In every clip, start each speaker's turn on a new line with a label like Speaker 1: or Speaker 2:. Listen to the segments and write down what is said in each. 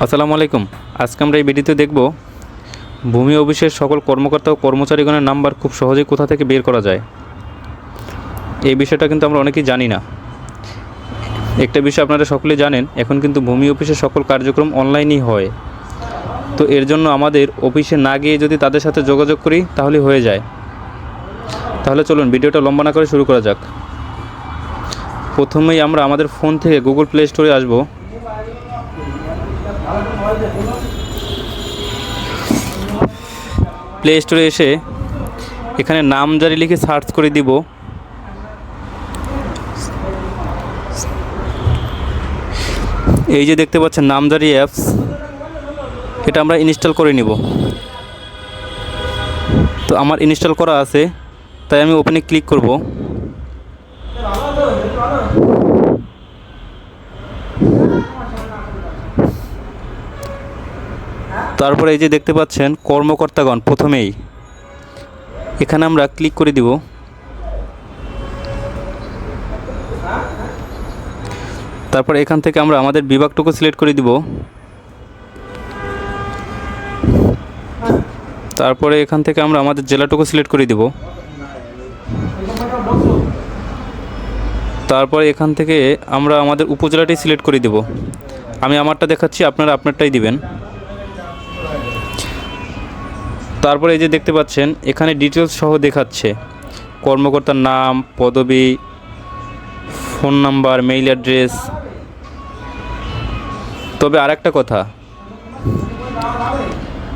Speaker 1: আসসালামু আলাইকুম। আজকে আমরা এই ভিডিওতে দেখব ভূমি অফিসের সকল কর্মকর্তা ও কর্মচারীগণের নাম্বার খুব সহজেই কোথা থেকে বের করা যায়। এই বিষয়টা কিন্তু আমরা অনেকেই জানি না। একটা বিষয় আপনারা সকলেই জানেন, এখন কিন্তু ভূমি অফিসের সকল কার্যক্রম অনলাইনেই হয়। তো এর জন্য আমাদের অফিসে না গিয়ে যদি তাদের সাথে যোগাযোগ করি তাহলে হয়ে যায়। তাহলে চলুন ভিডিওটা লম্বা না করে শুরু করা যাক। প্রথমেই আমরা আমাদের ফোন থেকে গুগল প্লে স্টোরে আসব। প্লে স্টোরে এসে এখানে নামজারি লিখে সার্চ করে দিব। এই যে দেখতে পাচ্ছেন নামজারি অ্যাপস, এটা আমরা ইনস্টল করে নিব। তো আমার ইনস্টল করা আছে, তাই আমি ওপেনে ক্লিক করব। তারপরে এই যে দেখতে পাচ্ছেন কর্মকর্তাগণ, প্রথমেই এখানে আমরা ক্লিক করে দিব। তারপর এখান থেকে আমরা আমাদের বিভাগটুকু সিলেক্ট করে দিব। তারপরে এখান থেকে আমরা আমাদের জেলাটুকু সিলেক্ট করে দিব। তারপরে এখান থেকে আমরা আমাদের উপজেলাটি সিলেক্ট করে দিব। আমি আমারটা দেখাচ্ছি, আপনারা আপনারটাই দিবেন। তারপরে এই যে দেখতে পাচ্ছেন এখানে ডিটেলস সহ দেখাচ্ছে কর্মকর্তার নাম, পদবি, ফোন নাম্বার, মেইল অ্যাড্রেস। তবে আরেকটা কথা,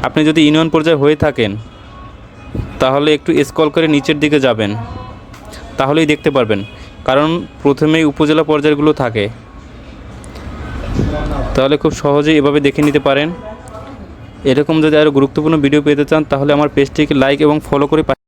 Speaker 1: আপনি যদি ইউনিয়ন পর্যায়ে হয়ে থাকেন তাহলে একটু স্ক্রল করে নিচের দিকে যাবেন, তাহলেই দেখতে পারবেন। কারণ প্রথমেই উপজেলা পর্যায়গুলো থাকে। তাহলে খুব সহজেই এভাবে দেখে নিতে পারেন। এরকম যদি আরও গুরুত্বপূর্ণ ভিডিও পেতে চান তাহলে আমার পেজটিকে লাইক এবং ফলো করে